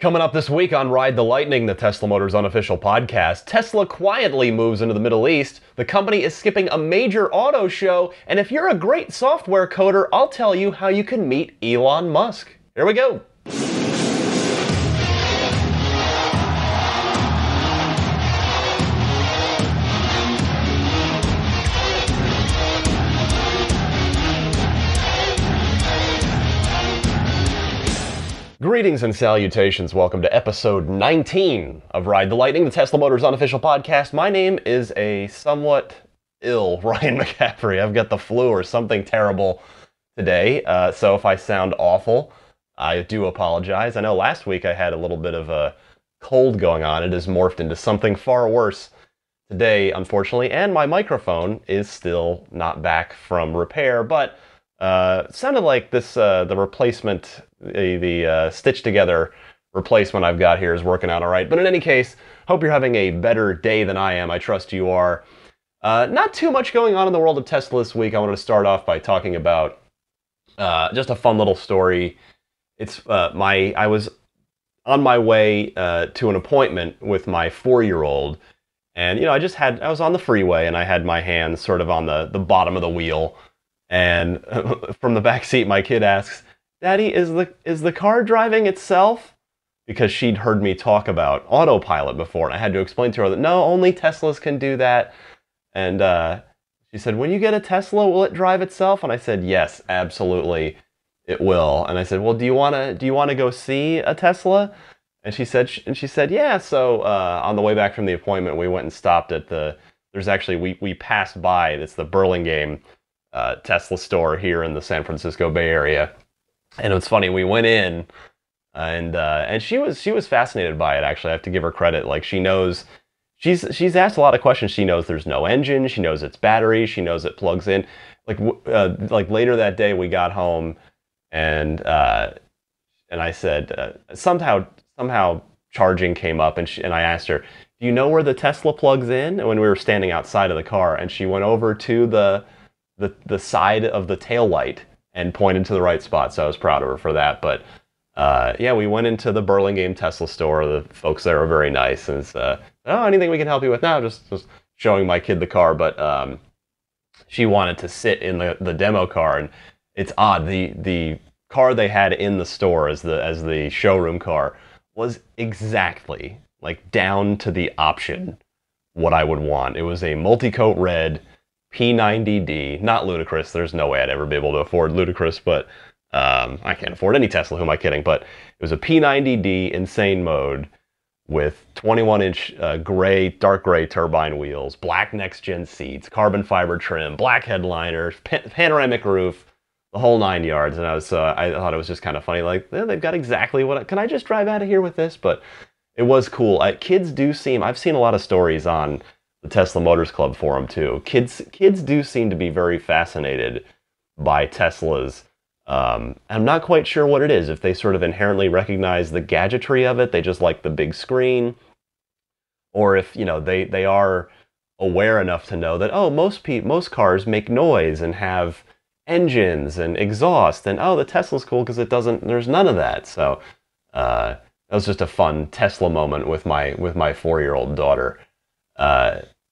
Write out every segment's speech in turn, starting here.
Coming up this week on Ride the Lightning, the Tesla Motors unofficial podcast, Tesla quietly moves into the Middle East, the company is skipping a major auto show, and if you're a great software coder, I'll tell you how you can meet Elon Musk. Here we go. Greetings and salutations. Welcome to episode 19 of Ride the Lightning, the Tesla Motors unofficial podcast. My name is a somewhat ill Ryan McCaffrey. I've got the flu or something terrible today, so if I sound awful, I do apologize. I know last week I had a little bit of a cold going on. It has morphed into something far worse today, unfortunately, and my microphone is still not back from repair, but it sounded like this, the replacement, the stitched together replacement I've got here is working out all right. But in any case, hope you're having a better day than I am. I trust you are. Not too much going on in the world of Tesla this week. I wanted to start off by talking about just a fun little story. It's I was on my way to an appointment with my 4-year-old, and I was on the freeway and I had my hands sort of on the bottom of the wheel. And from the back seat, my kid asks, "Daddy, is the car driving itself?" Because she'd heard me talk about autopilot before, and I had to explain to her that no, only Teslas can do that. And she said, "When you get a Tesla, will it drive itself?" And I said, "Yes, absolutely, it will." And I said, "Well, do you wanna go see a Tesla?" And she said, "Yeah." So on the way back from the appointment, we went and stopped at we passed by. It's the Burlingame Tesla store here in the San Francisco Bay Area, and it's funny. We went in, and she was fascinated by it. Actually, I have to give her credit. Like, she knows, she's asked a lot of questions. She knows there's no engine. She knows it's battery. She knows it plugs in. Like later that day, we got home, and I said somehow charging came up, and I asked her, "Do you know where the Tesla plugs in?" And when we were standing outside of the car, and she went over to the side of the taillight and pointed to the right spot, so I was proud of her for that. But yeah, we went into the Burlingame Tesla store. The folks there are very nice, and said, "Oh, anything we can help you with?" Now just showing my kid the car, but she wanted to sit in the demo car, and it's odd. The car they had in the store as the showroom car was exactly, like, down to the option what I would want. It was a multi-coat red P90D, not Ludicrous. There's no way I'd ever be able to afford Ludicrous, but I can't afford any Tesla. Who am I kidding? But it was a P90D insane mode with 21-inch dark gray turbine wheels, black next-gen seats, carbon fiber trim, black headliners, panoramic roof, the whole 9 yards. And I thought it was just kind of funny. Like, they've got exactly can I just drive out of here with this? But it was cool. I've seen a lot of stories on the Tesla Motors Club forum too. Kids do seem to be very fascinated by Teslas. I'm not quite sure what it is. If they sort of inherently recognize the gadgetry of it, they just like the big screen, or if they are aware enough to know that most cars make noise and have engines and exhaust, and the Tesla's cool because there's none of that. So that was just a fun Tesla moment with my 4-year-old daughter.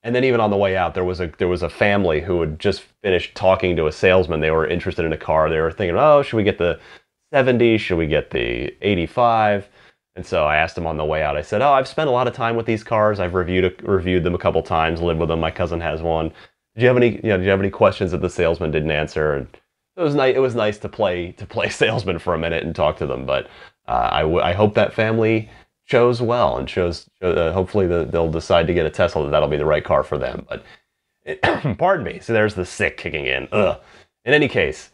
And then even on the way out, there was a family who had just finished talking to a salesman. They were interested in a car. They were thinking, "Oh, should we get the 70? Should we get the 85? And so I asked them on the way out. I said, "Oh, I've spent a lot of time with these cars. I've reviewed them a couple times, lived with them. My cousin has one. Did you have any questions that the salesman didn't answer?" And it was nice. It was nice to play salesman for a minute and talk to them. But I hope that family chose well and hopefully they'll decide to get a Tesla. That'll be the right car for them. But pardon me. So there's the sick kicking in. Ugh. In any case,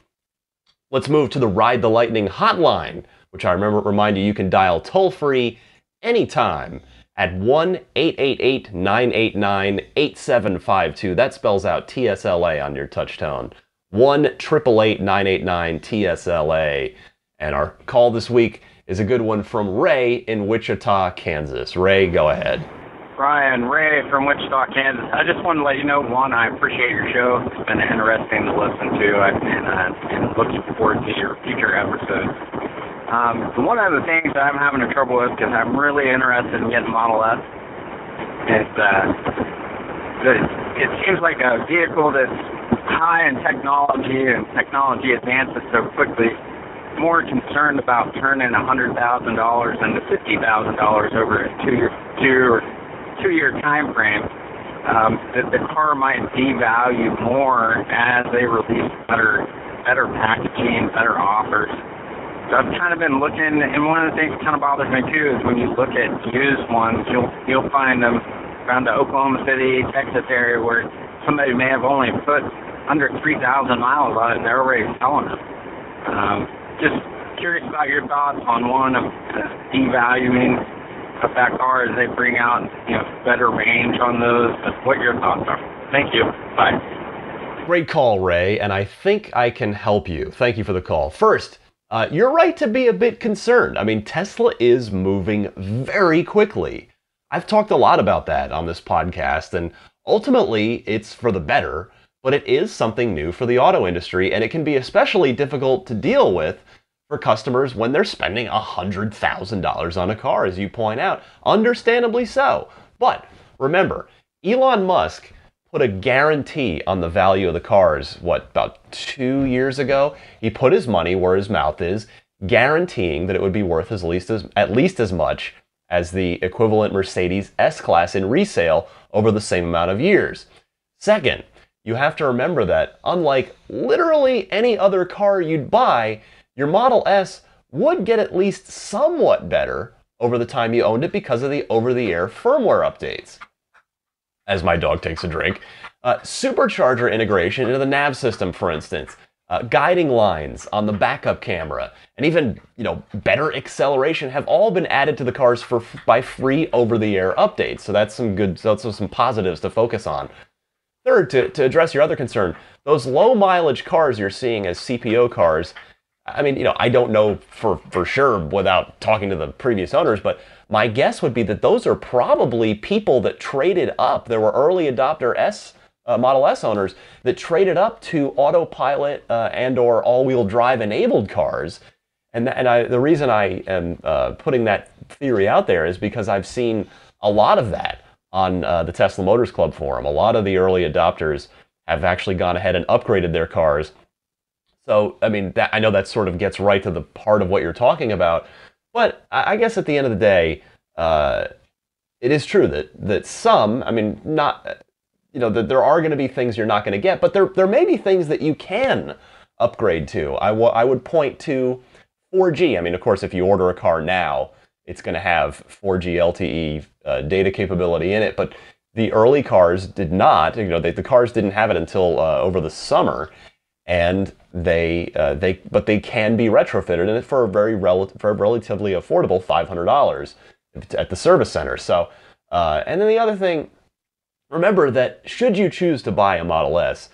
let's move to the Ride the Lightning hotline, which I remind you can dial toll free anytime at 1-888-989-8752. That spells out TSLA on your touch tone. 1-888-989-TSLA. And our call this week is a good one from Ray in Wichita, Kansas. Ray, go ahead. Ryan, Ray from Wichita, Kansas. I just wanted to let you know, one, I appreciate your show. It's been interesting to listen to, and looking forward to your future episodes. One of the things that I'm having trouble with, because I'm really interested in getting Model S, is that it seems like a vehicle that's high in technology, and technology advances so quickly. More concerned about turning $100,000 into $50,000 over a two-year time frame. That the car might devalue more as they release better packaging, better offers. So I've kind of been looking, and one of the things that kind of bothers me too is when you look at used ones, you'll find them around the Oklahoma City, Texas area where somebody may have only put under 3,000 miles on it, and they're already selling them. Just curious about your thoughts on one of devaluing of that car as they bring out better range on those. What your thoughts are? Thank you. Bye. Great call, Ray, and I think I can help you. Thank you for the call. First, you're right to be a bit concerned. I mean, Tesla is moving very quickly. I've talked a lot about that on this podcast, and ultimately it's for the better, but it is something new for the auto industry, and it can be especially difficult to deal with for customers when they're spending $100,000 on a car, as you point out. Understandably so. But remember, Elon Musk put a guarantee on the value of the cars, about 2 years ago? He put his money where his mouth is, guaranteeing that it would be worth at least as much as the equivalent Mercedes S-Class in resale over the same amount of years. Second, you have to remember that, unlike literally any other car you'd buy, your Model S would get at least somewhat better over the time you owned it because of the over-the-air firmware updates. As my dog takes a drink. Supercharger integration into the nav system, for instance. Guiding lines on the backup camera, and even better acceleration have all been added to the cars by free over-the-air updates. So that's some positives to focus on. Third, to address your other concern, those low mileage cars you're seeing as CPO cars, I mean, I don't know for sure without talking to the previous owners, but my guess would be that those are probably people that traded up. There were early adopter Model S owners that traded up to autopilot and/or all-wheel drive enabled cars. And the reason I am putting that theory out there is because I've seen a lot of that on the Tesla Motors Club forum. A lot of the early adopters have actually gone ahead and upgraded their cars. So, I mean, I know that sort of gets right to the part of what you're talking about, but I guess at the end of the day, it is true that some, I mean, not, that there are going to be things you're not going to get, but there may be things that you can upgrade to. I would point to 4G. I mean, of course, if you order a car now, it's going to have 4G LTE data capability in it, but the early cars did not. The cars didn't have it until over the summer. And they can be retrofitted, and for a relatively affordable $500 at the service center. So, and then the other thing, remember that should you choose to buy a Model S,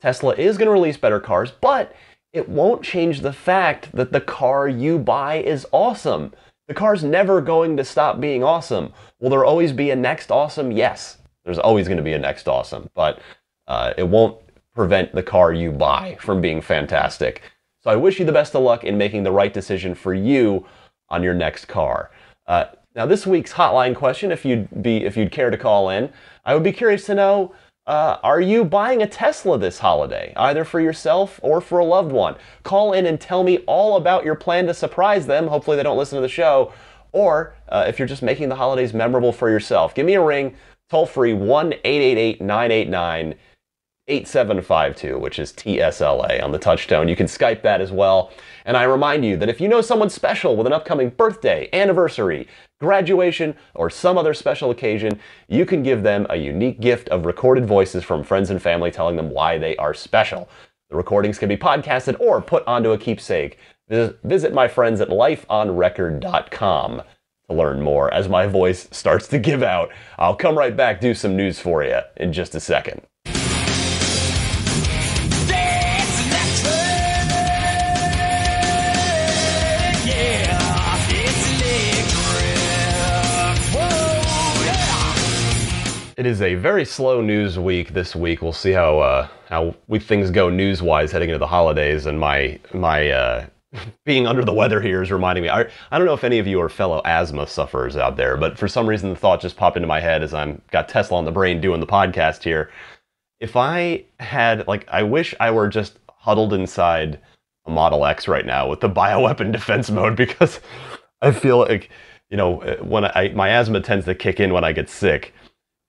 Tesla is going to release better cars, but it won't change the fact that the car you buy is awesome. The car's never going to stop being awesome. Will there always be a next awesome? Yes, there's always going to be a next awesome, but it won't prevent the car you buy from being fantastic. So I wish you the best of luck in making the right decision for you on your next car. Now this week's hotline question, if you'd care to call in, I would be curious to know, are you buying a Tesla this holiday, either for yourself or for a loved one? Call in and tell me all about your plan to surprise them. Hopefully they don't listen to the show. Or if you're just making the holidays memorable for yourself, give me a ring, toll free, 1-888-989-8752, which is TSLA on the touchtone. You can Skype that as well. And I remind you that if you know someone special with an upcoming birthday, anniversary, graduation, or some other special occasion, you can give them a unique gift of recorded voices from friends and family telling them why they are special. The recordings can be podcasted or put onto a keepsake. Visit my friends at lifeonrecord.com to learn more. As my voice starts to give out, I'll come right back, do some news for you in just a second. It is a very slow news week this week. We'll see how things go news-wise heading into the holidays. And my being under the weather here is reminding me. I don't know if any of you are fellow asthma sufferers out there, but for some reason the thought just popped into my head as I'm got Tesla on the brain doing the podcast here. If I had, like, I wish I were just huddled inside a Model X right now with the bioweapon defense mode, because I feel like, when my asthma tends to kick in when I get sick.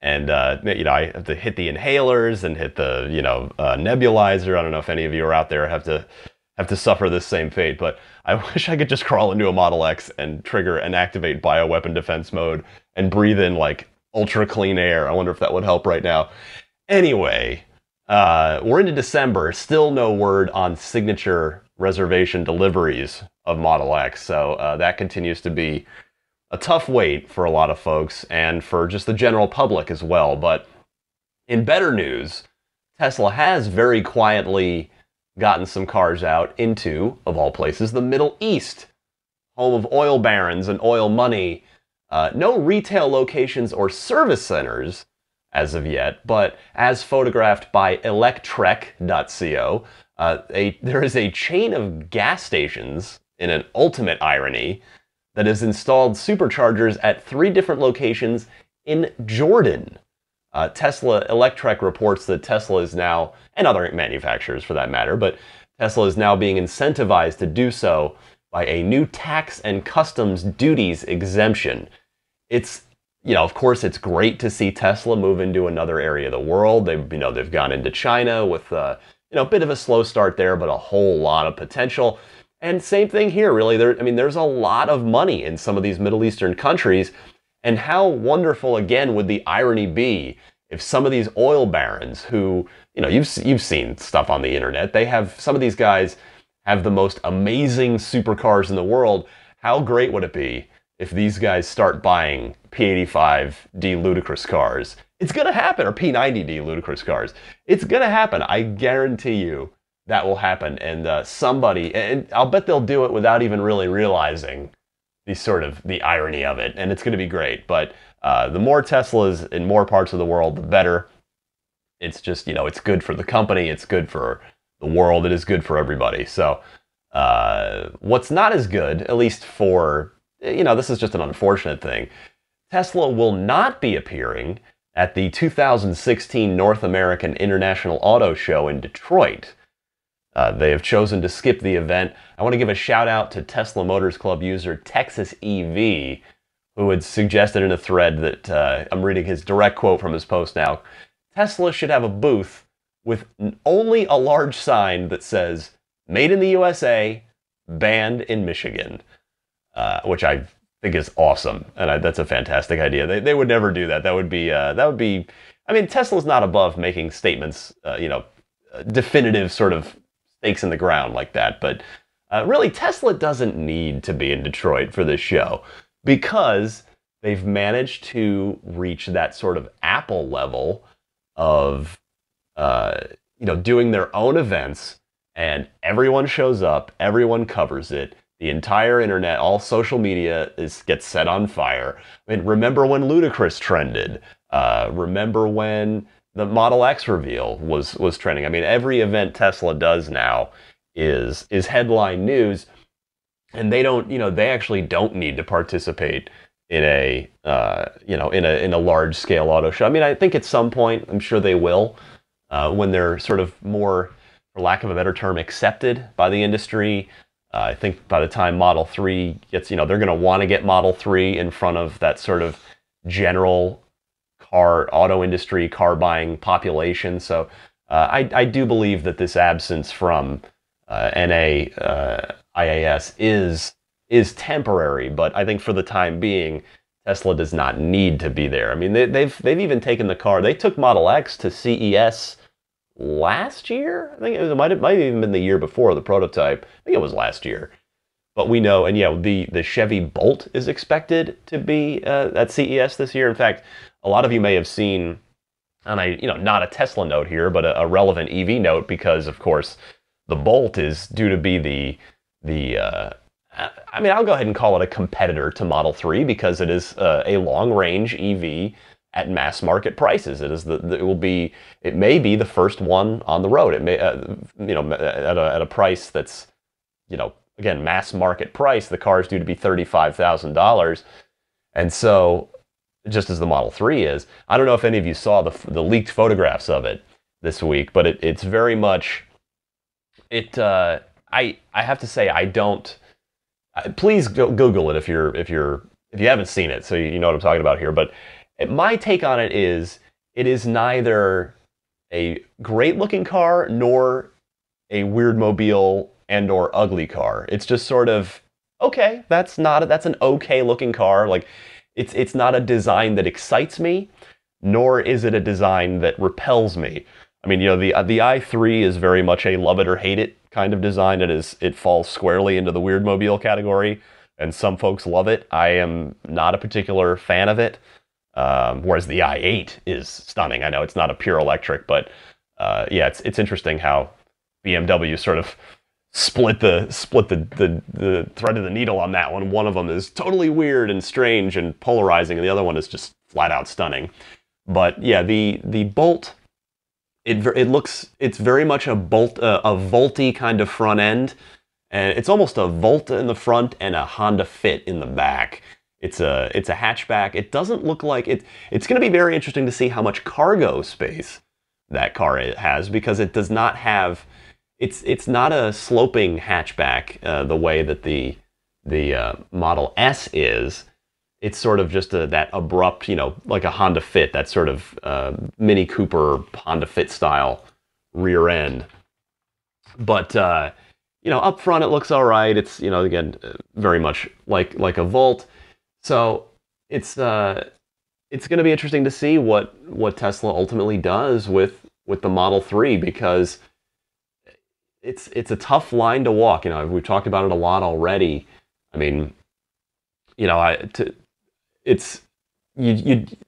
And, I have to hit the inhalers and hit the, nebulizer. I don't know if any of you are out there have to suffer this same fate, but I wish I could just crawl into a Model X and trigger and activate bioweapon defense mode and breathe in, like, ultra clean air. I wonder if that would help right now. Anyway, we're into December. Still no word on signature reservation deliveries of Model X, so that continues to be a tough wait for a lot of folks and for just the general public as well. But in better news, Tesla has very quietly gotten some cars out into, of all places, the Middle East, home of oil barons and oil money. No retail locations or service centers as of yet, but as photographed by electrek.co, there is a chain of gas stations, in an ultimate irony, that has installed superchargers at 3 different locations in Jordan. Electrek reports that Tesla is now, and other manufacturers for that matter, but Tesla is now being incentivized to do so by a new tax and customs duties exemption. It's, of course, it's great to see Tesla move into another area of the world. They've gone into China with, a bit of a slow start there, but a whole lot of potential. And same thing here, really. There's a lot of money in some of these Middle Eastern countries. And how wonderful, again, would the irony be if some of these oil barons who, you've seen stuff on the internet, some of these guys have the most amazing supercars in the world. How great would it be if these guys start buying P85D ludicrous cars? It's going to happen, or P90D ludicrous cars. It's going to happen. I guarantee you that will happen. And and I'll bet they'll do it without even really realizing the irony of it. And it's going to be great. But the more Teslas in more parts of the world, the better. It's just, it's good for the company. It's good for the world. It is good for everybody. So what's not as good, at least for, this is just an unfortunate thing. Tesla will not be appearing at the 2016 North American International Auto Show in Detroit. They have chosen to skip the event. I want to give a shout out to Tesla Motors Club user Texas EV, who had suggested in a thread that, I'm reading his direct quote from his post now, Tesla should have a booth with only a large sign that says, "Made in the USA, banned in Michigan," which I think is awesome. And that's a fantastic idea. They would never do that. That would be, Tesla's not above making statements, definitive sort of stakes in the ground like that. But really, Tesla doesn't need to be in Detroit for this show, because they've managed to reach that sort of Apple level of, doing their own events, and everyone shows up, everyone covers it. The entire internet, all social media gets set on fire. Remember when Ludacris trended? Remember when the Model X reveal was trending? Every event Tesla does now is headline news, and they actually don't need to participate in a large scale auto show. I think at some point, I'm sure they will, when they're sort of more, for lack of a better term, accepted by the industry. I think by the time Model 3 gets, they're going to want to get Model 3 in front of that sort of general auto industry, car buying population. So I do believe that this absence from NAIAS is temporary, but I think for the time being, Tesla does not need to be there. They've even taken the car. They took Model X to CES last year. I think it might have even been the year before, the prototype. I think it was last year. But we know, and the Chevy Bolt is expected to be at CES this year. In fact, a lot of you may have seen, and not a Tesla note here, but a relevant EV note, because of course the Bolt is due to be I'll go ahead and call it a competitor to Model 3, because it is a long-range EV at mass market prices. It may be the first one on the road. It may, at a price that's, again, mass market price. The car is due to be $35,000. And so, just as the Model 3 is, I don't know if any of you saw the leaked photographs of it this week, but it's very much, I have to say, I don't, please go Google it if you haven't seen it, so you know what I'm talking about here. But my take on it is neither a great looking car nor a weird mobile and or ugly car. It's just sort of okay. That's an okay looking car. Like it's not a design that excites me, nor is it a design that repels me. I mean, the i3 is very much a love it or hate it kind of design. It falls squarely into the weird mobile category, and some folks love it. I am not a particular fan of it. Whereas the i8 is stunning. I know it's not a pure electric, but yeah, it's interesting how BMW sort of split the thread of the needle on that one. One of them is totally weird and strange and polarizing, and the other one is just flat out stunning. But yeah, the Bolt, it's very much a Volty kind of front end, and it's almost a Volt in the front and a Honda Fit in the back. It's a hatchback. It doesn't look like it. It's going to be very interesting to see how much cargo space that car has, because it does not have. It's not a sloping hatchback the way that the Model S is. It's sort of just that abrupt, like a Honda Fit, that sort of Mini Cooper Honda Fit style rear end. But up front it looks all right. It's again very much like a Volt. So it's going to be interesting to see what Tesla ultimately does with the Model 3, because it's a tough line to walk. We've talked about it a lot already. I mean, do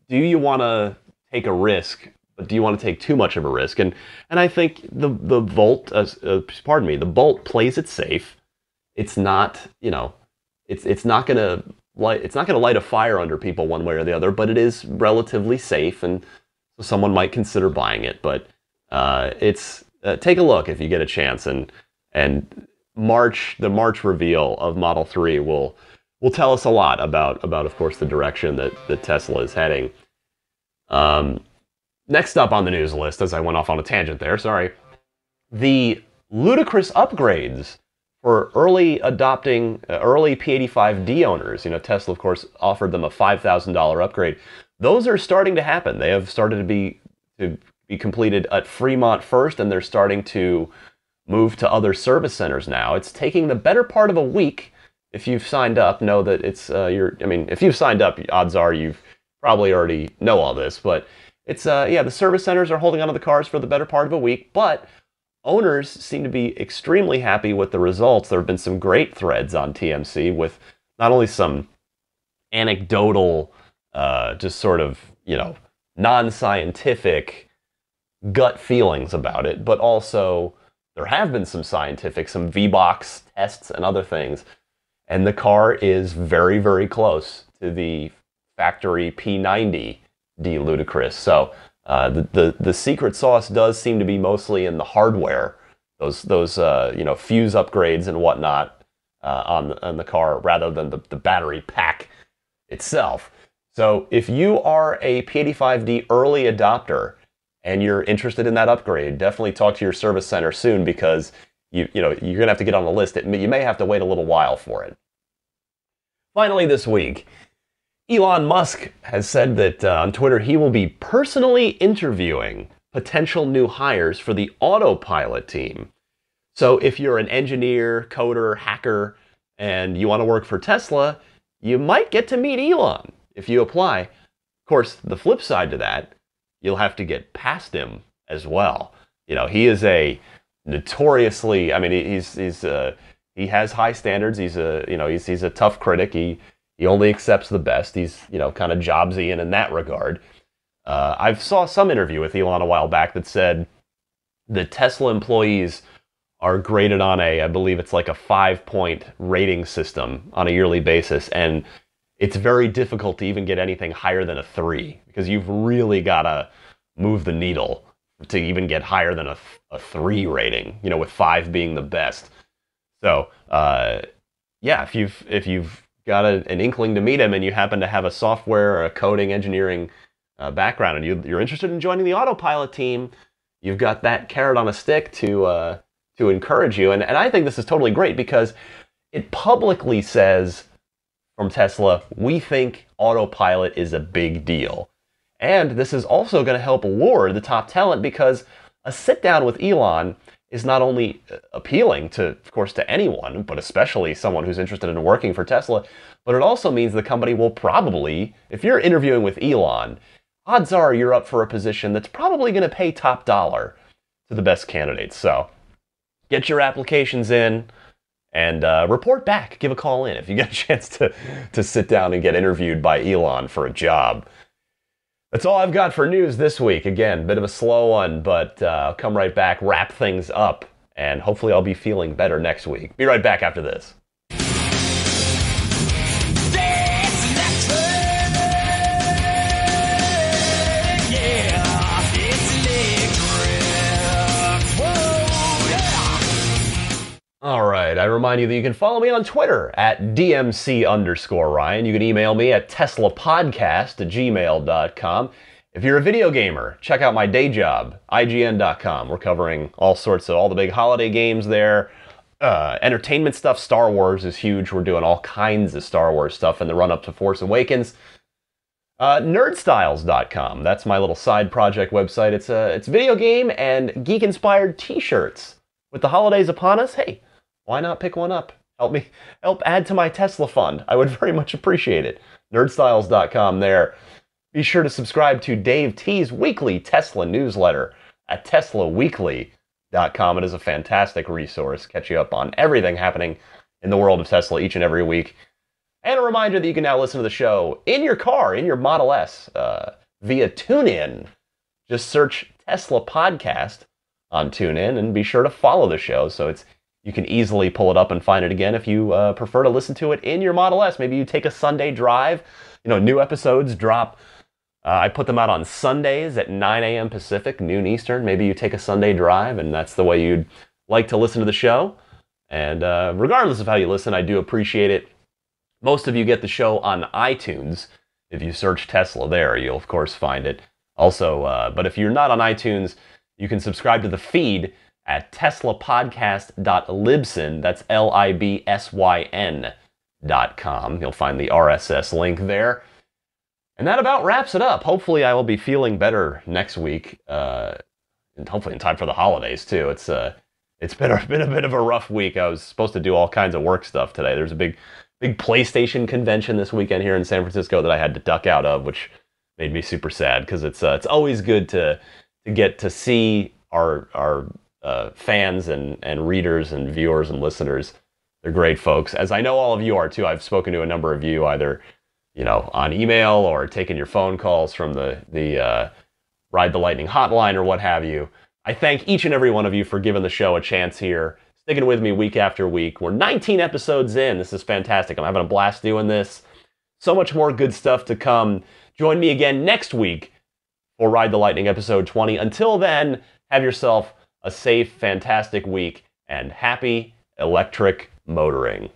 you want to take a risk, but do you want to take too much of a risk? And I think the Bolt, the Bolt plays it safe. It's not, it's not going to light a fire under people one way or the other, but it is relatively safe, and so someone might consider buying it. But take a look if you get a chance, and the March reveal of Model 3 will tell us a lot about of course the direction that Tesla is heading. Next up on the news list, as I went off on a tangent there, sorry, the ludicrous upgrades for early P85D owners. Tesla, of course, offered them a $5,000 upgrade. Those are starting to happen. They have started to be completed at Fremont first, and they're starting to move to other service centers now. It's taking the better part of a week. If you've signed up, know that it's if you've signed up, odds are you've probably already know all this. But it's the service centers are holding onto the cars for the better part of a week, but owners seem to be extremely happy with the results. There have been some great threads on TMC with not only some anecdotal, just sort of, non-scientific gut feelings about it, but also there have been some scientific, some V-Box tests and other things. And the car is very, very close to the factory P90D Ludicrous. So the secret sauce does seem to be mostly in the hardware, those fuse upgrades and whatnot on the car, rather than the battery pack itself. So if you are a P85D early adopter and you're interested in that upgrade, definitely talk to your service center soon, because you're gonna have to get on the list. You may have to wait a little while for it. Finally, this week, Elon Musk has said that on Twitter he will be personally interviewing potential new hires for the autopilot team. So if you're an engineer, coder, hacker, and you want to work for Tesla, you might get to meet Elon if you apply. Of course, the flip side to that, you'll have to get past him as well. He is a notoriously, he has high standards. He's a tough critic. He only accepts the best. He's kind of Jobsian in that regard. I saw some interview with Elon a while back that said the Tesla employees are graded on I believe it's like a 5-point rating system on a yearly basis, and it's very difficult to even get anything higher than a 3, because you've really got to move the needle to even get higher than a 3 rating, with 5 being the best. So, yeah, if you've got an inkling to meet him and you happen to have a software or a coding engineering background and you're interested in joining the autopilot team, you've got that carrot on a stick to encourage you. And I think this is totally great because it publicly says from Tesla, we think autopilot is a big deal. And this is also going to help lure the top talent because a sit down with Elon is not only appealing to, of course, to anyone, but especially someone who's interested in working for Tesla, but it also means the company will probably, if you're interviewing with Elon, odds are you're up for a position that's probably going to pay top dollar to the best candidates. So get your applications in and report back. Give a call in if you get a chance to sit down and get interviewed by Elon for a job. That's all I've got for news this week. Again, bit of a slow one, but I'll come right back, wrap things up, and hopefully I'll be feeling better next week. Be right back after this. All right, I remind you that you can follow me on Twitter at DMC_Ryan. You can email me at teslapodcast@gmail.com. If you're a video gamer, check out my day job, IGN.com. We're covering all the big holiday games there. Entertainment stuff, Star Wars is huge. We're doing all kinds of Star Wars stuff in the run-up to Force Awakens. Nerdstyles.com, that's my little side project website. It's video game and geek-inspired t-shirts. With the holidays upon us, hey, why not pick one up? Help add to my Tesla fund. I would very much appreciate it. Nerdstyles.com there. Be sure to subscribe to Dave T's weekly Tesla newsletter at teslaweekly.com. It is a fantastic resource. Catch you up on everything happening in the world of Tesla each and every week. And a reminder that you can now listen to the show in your car, in your Model S, via TuneIn. Just search Tesla Podcast on TuneIn and be sure to follow the show so you can easily pull it up and find it again if you prefer to listen to it in your Model S. Maybe you take a Sunday drive. New episodes drop. I put them out on Sundays at 9 a.m. Pacific, noon Eastern. Maybe you take a Sunday drive and that's the way you'd like to listen to the show. And regardless of how you listen, I do appreciate it. Most of you get the show on iTunes. If you search Tesla there, you'll of course find it. Also, but if you're not on iTunes, you can subscribe to the feed at teslapodcast.libsyn. That's LIBSYN.com. You'll find the RSS link there. And that about wraps it up. Hopefully I will be feeling better next week. And hopefully in time for the holidays too. It's been a bit of a rough week. I was supposed to do all kinds of work stuff today. There's a big PlayStation convention this weekend here in San Francisco that I had to duck out of, which made me super sad because it's always good to get to see our fans and readers and viewers and listeners. They're great folks, as I know all of you are too. I've spoken to a number of you either on email or taken your phone calls from the Ride the Lightning hotline or what have you. I thank each and every one of you for giving the show a chance here, sticking with me week after week. We're 19 episodes in. This is fantastic. I'm having a blast doing this. So much more good stuff to come. Join me again next week for Ride the Lightning episode 20. Until then, have yourself a safe, fantastic week and happy electric motoring.